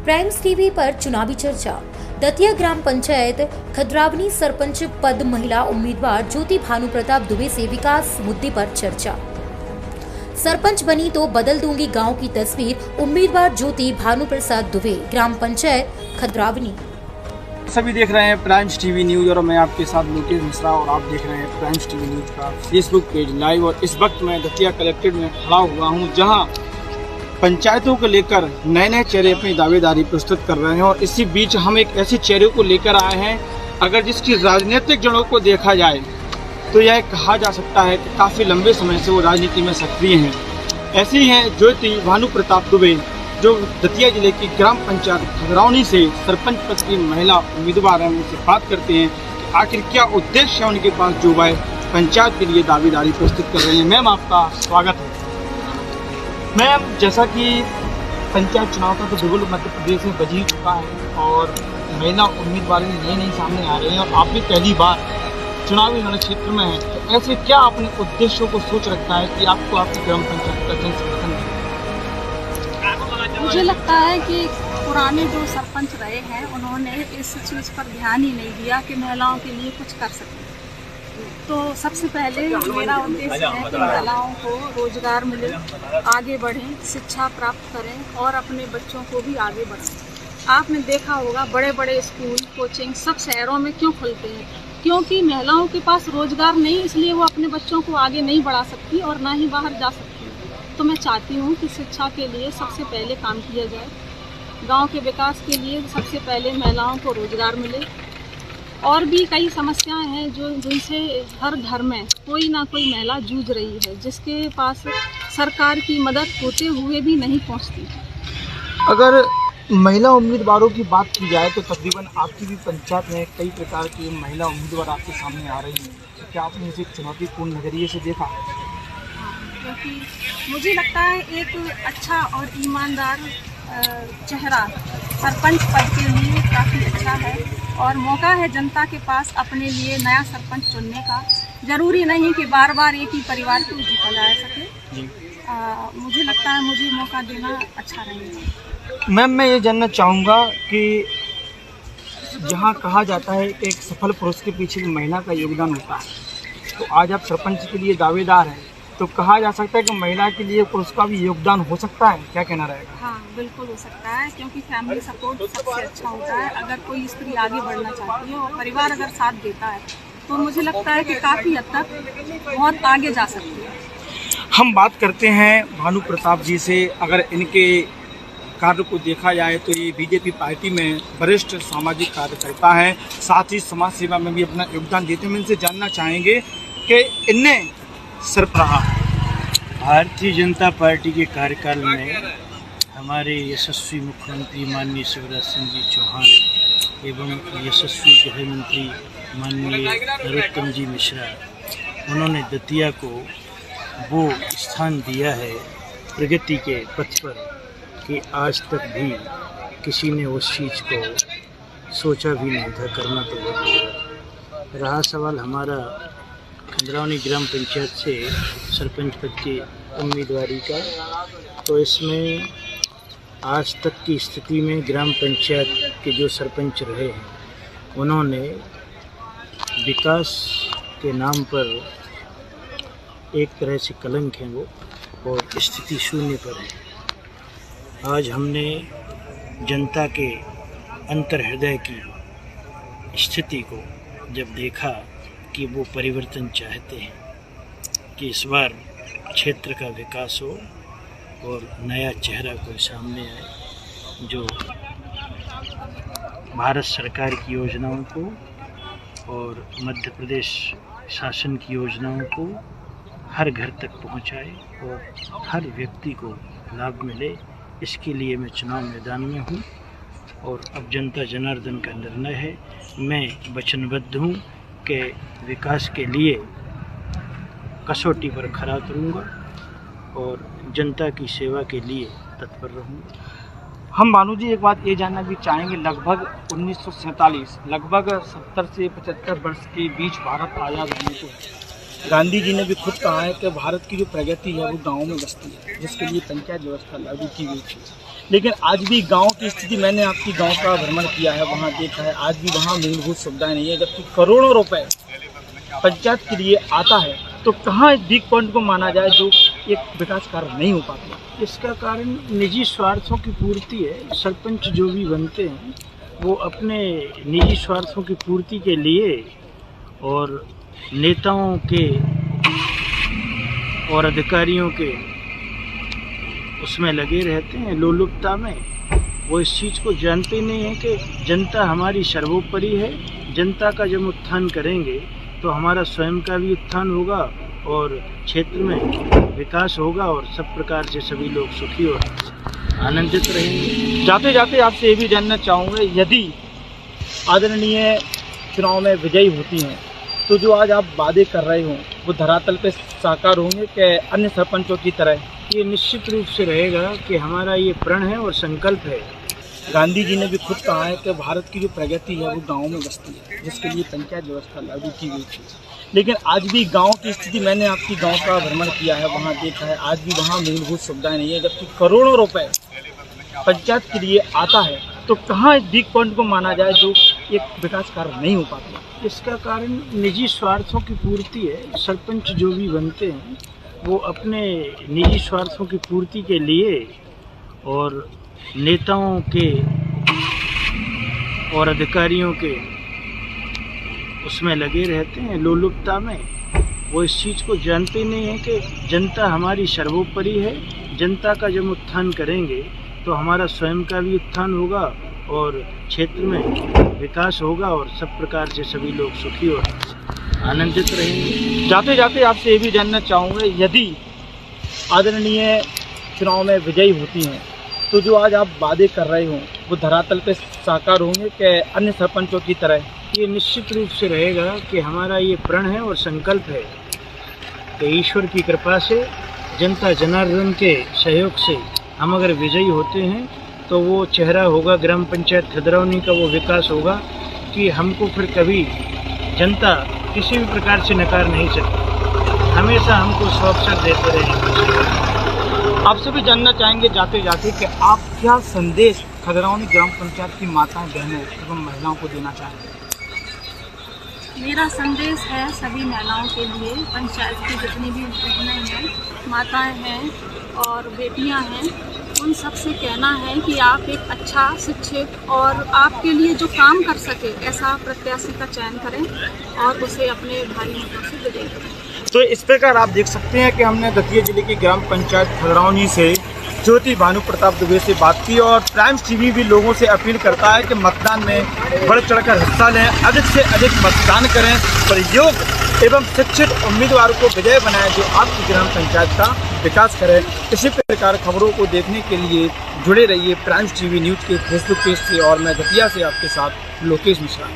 Primes TV पर चुनावी चर्चा। दतिया ग्राम पंचायत खद्रावनी सरपंच पद महिला उम्मीदवार ज्योति भानु प्रताप दुबे से विकास मुद्दे पर चर्चा। सरपंच बनी तो बदल दूंगी गांव की तस्वीर, उम्मीदवार ज्योति भानु प्रसाद दुबे, ग्राम पंचायत खद्रावनी। सभी देख रहे हैं प्राइम्स टीवी न्यूज़ और मैं आपके साथ लोकेश मिश्रा और आप देख रहे हैं प्राइम्स टीवी न्यूज़ का फेसबुक पेज लाइव। और इस वक्त मैं दतिया कलेक्ट्रेट में खड़ा हुआ हूं, जहां पंचायतों को लेकर नए नए चेहरे अपनी दावेदारी प्रस्तुत कर रहे हैं। और इसी बीच हम एक ऐसे चेहरे को लेकर आए हैं, अगर जिसकी राजनीतिक जड़ों को देखा जाए तो यह कहा जा सकता है कि काफ़ी लंबे समय से वो राजनीति में सक्रिय हैं। ऐसे ही हैं ज्योति भानु प्रताप दुबे, जो दतिया जिले की ग्राम पंचायत खद्रावनी से सरपंच पद की महिला उम्मीदवार हैं। उनसे बात करते हैं कि आखिर क्या उद्देश्य है उनके पास, जो वह पंचायत के लिए दावेदारी प्रस्तुत कर रही हैं। मैम, आपका स्वागत है। मैम, जैसा कि पंचायत चुनाव का तो बिल्कुल मध्य प्रदेश में बज ही चुका है और महिला उम्मीदवार नई सामने आ रही हैं और आप भी पहली बार चुनावी क्षेत्र में हैं, तो ऐसे क्या अपने उद्देश्यों को सोच रखा है कि आपको आपकी ग्राम पंचायत का जन समर्थन है? मुझे लगता है कि पुराने जो सरपंच रहे हैं उन्होंने इस चीज़ पर ध्यान ही नहीं दिया कि महिलाओं के लिए कुछ कर सकें। तो सबसे पहले मेरा उद्देश्य है कि महिलाओं को रोजगार मिले, आगे बढ़ें, शिक्षा प्राप्त करें और अपने बच्चों को भी आगे बढ़ाएं। आपने देखा होगा बड़े बड़े स्कूल, कोचिंग सब शहरों में क्यों खुलते हैं? क्योंकि महिलाओं के पास रोजगार नहीं, इसलिए वो अपने बच्चों को आगे नहीं बढ़ा सकती और ना ही बाहर जा सकती। तो मैं चाहती हूँ कि शिक्षा के लिए सबसे पहले काम किया जाए, गांव के विकास के लिए सबसे पहले महिलाओं को रोजगार मिले। और भी कई समस्याएं हैं जिनसे हर घर में कोई ना कोई महिला जूझ रही है, जिसके पास सरकार की मदद होते हुए भी नहीं पहुँचती। अगर महिला उम्मीदवारों की बात की जाए तो तकरीबन आपकी भी पंचायत में कई प्रकार की महिला उम्मीदवार आपके सामने आ रही हैं, तो क्या आपने इसे चुनौतीपूर्ण नजरिए से देखा? क्योंकि मुझे लगता है एक अच्छा और ईमानदार चेहरा सरपंच पद के लिए काफ़ी अच्छा है और मौका है जनता के पास अपने लिए नया सरपंच चुनने का। ज़रूरी नहीं कि बार बार एक ही परिवार को जीता जा सके। मुझे लगता है मुझे मौका देना अच्छा रहेगा। मैम, मैं ये जानना चाहूँगा कि जहाँ कहा जाता है एक सफल पुरुष के पीछे महिला का योगदान होता है, तो आज आप सरपंच के लिए दावेदार हैं, तो कहा जा सकता है कि महिला के लिए पुरुष का भी योगदान हो सकता है, क्या कहना रहेगा? हाँ, बिल्कुल हो सकता है, क्योंकि फैमिली सपोर्ट सबसे अच्छा होता है। अगर कोई स्त्री आगे बढ़ना चाहती है और परिवार अगर साथ देता है तो मुझे लगता है कि काफ़ी हद तक बहुत आगे जा सकती है। हम बात करते हैं भानु प्रताप जी से। अगर इनके कार्य को देखा जाए तो ये बीजेपी पार्टी में वरिष्ठ सामाजिक कार्यकर्ता हैं, साथ ही समाज सेवा में भी अपना योगदान देते हैं। इनसे जानना चाहेंगे कि इनने सरबराह भारतीय जनता पार्टी के कार्यकाल में हमारे यशस्वी मुख्यमंत्री माननीय शिवराज सिंह जी चौहान एवं यशस्वी गृह मंत्री माननीय नरोत्तम जी मिश्रा, उन्होंने दतिया को वो स्थान दिया है प्रगति के पथ पर कि आज तक भी किसी ने उस चीज़ को सोचा भी नहीं था, करना तो बहुत रहा। सवाल हमारा खद्रावनी ग्राम पंचायत से सरपंच पद की उम्मीदवारी का, तो इसमें आज तक की स्थिति में ग्राम पंचायत के जो सरपंच रहे हैं उन्होंने विकास के नाम पर एक तरह से कलंक है वो, और स्थिति शून्य पर है। आज हमने जनता के अंतर्हृदय की स्थिति को जब देखा कि वो परिवर्तन चाहते हैं कि इस बार क्षेत्र का विकास हो और नया चेहरा कोई सामने आए, जो भारत सरकार की योजनाओं को और मध्य प्रदेश शासन की योजनाओं को हर घर तक पहुंचाए और हर व्यक्ति को लाभ मिले। इसके लिए मैं चुनाव मैदान में हूं और अब जनता जनार्दन का निर्णय है। मैं वचनबद्ध हूं कि विकास के लिए कसौटी पर खरा उतरूंगा और जनता की सेवा के लिए तत्पर रहूंगा। हम भानु जी एक बात ये जानना भी चाहेंगे, लगभग 1947 लगभग 70 से 75 वर्ष के बीच भारत आज़ाद होने को गांधी जी ने भी खुद कहा है कि भारत की जो प्रगति है वो गाँव में बसती है, जिसके लिए पंचायत व्यवस्था लागू की गई थी। लेकिन आज भी गांव की स्थिति, मैंने आपकी गांव का भ्रमण किया है, वहां देखा है, आज भी वहां मूलभूत सुविधाएं नहीं है, जबकि करोड़ों रुपए पंचायत के लिए आता है। तो कहाँ इस वीक पॉइंट को माना जाए जो एक विकास कार्य नहीं हो पाता? इसका कारण निजी स्वार्थों की पूर्ति है। सरपंच जो भी बनते हैं वो अपने निजी स्वार्थों की पूर्ति के लिए और नेताओं के और अधिकारियों के उसमें लगे रहते हैं, लोलुपता में। वो इस चीज़ को जानते नहीं हैं कि जनता हमारी सर्वोपरि है। जनता का जब उत्थान करेंगे तो हमारा स्वयं का भी उत्थान होगा और क्षेत्र में विकास होगा और सब प्रकार से सभी लोग सुखी और आनंदित रहेंगे। जाते जाते आपसे ये भी जानना चाहूँगा, यदि आदरणीय चुनाव में विजयी होती हैं तो जो आज आप वादे कर रहे हो वो धरातल पे साकार होंगे कि अन्य सरपंचों की तरह? ये निश्चित रूप से रहेगा कि हमारा ये प्रण है और संकल्प है। गांधी जी ने भी खुद कहा है कि भारत की जो प्रगति है वो गाँव में बसती है, जिसके लिए पंचायत व्यवस्था लागू की गई थी। लेकिन आज भी गांव की स्थिति, मैंने आपकी गांव का भ्रमण किया है, वहां देखा है, आज भी वहां मूलभूत सुविधाएं नहीं है, जबकि करोड़ों रुपए पंचायत के लिए आता है। तो कहाँ इस वीक पॉइंट को माना जाए जो एक विकास कार्य नहीं हो पाता? इसका कारण निजी स्वार्थों की पूर्ति है। सरपंच जो भी बनते हैं वो अपने निजी स्वार्थों की पूर्ति के लिए और नेताओं के और अधिकारियों के उसमें लगे रहते हैं, लोलुपता में। वो इस चीज़ को जानते नहीं हैं कि जनता हमारी सर्वोपरि है। जनता का जब उत्थान करेंगे तो हमारा स्वयं का भी उत्थान होगा और क्षेत्र में विकास होगा और सब प्रकार से सभी लोग सुखी और आनंदित रहेंगे। जाते जाते आपसे ये भी जानना चाहूँगा, यदि आदरणीय चुनाव में विजयी होती हैं तो जो आज आप वादे कर रहे हो वो धरातल पे साकार होंगे कि अन्य सरपंचों की तरह? ये निश्चित रूप से रहेगा कि हमारा ये प्रण है और संकल्प है कि ईश्वर की कृपा से, जनता जनार्दन के सहयोग से हम अगर विजयी होते हैं तो वो चेहरा होगा ग्राम पंचायत खदरौनी का, वो विकास होगा कि हमको फिर कभी जनता किसी भी प्रकार से नकार नहीं सकती। हमेशा हमको अवसर देते रहेंगे। आपसे भी जानना चाहेंगे जाते जाते कि आप क्या संदेश खदरौनी ग्राम पंचायत की माताएं, बहनों एवं महिलाओं को देना चाहेंगे? मेरा संदेश है सभी महिलाओं के लिए, पंचायत की जितनी भी बहनें हैं, माताएं हैं और बेटियां हैं, उन सब से कहना है कि आप एक अच्छा शिक्षित और आपके लिए जो काम कर सके ऐसा प्रत्याशी का चयन करें और उसे अपने भारी मतों से विजयी करें। तो इस प्रकार आप देख सकते हैं कि हमने दतिया जिले की ग्राम पंचायत खदरौनी से ज्योति भानु प्रताप दुबे से बात की और प्राइम्स टीवी भी लोगों से अपील करता है कि मतदान में बढ़ चढ़कर हिस्सा लें, अधिक से अधिक मतदान करें, प्रयोग एवं शिक्षित उम्मीदवार को विजय बनाएं जो आपकी ग्राम पंचायत का विकास करें। इसी प्रकार खबरों को देखने के लिए जुड़े रहिए प्राइम्स टीवी न्यूज़ के फेसबुक पेज से और मैं दतिया से आपके साथ लोकेश मिश्रा।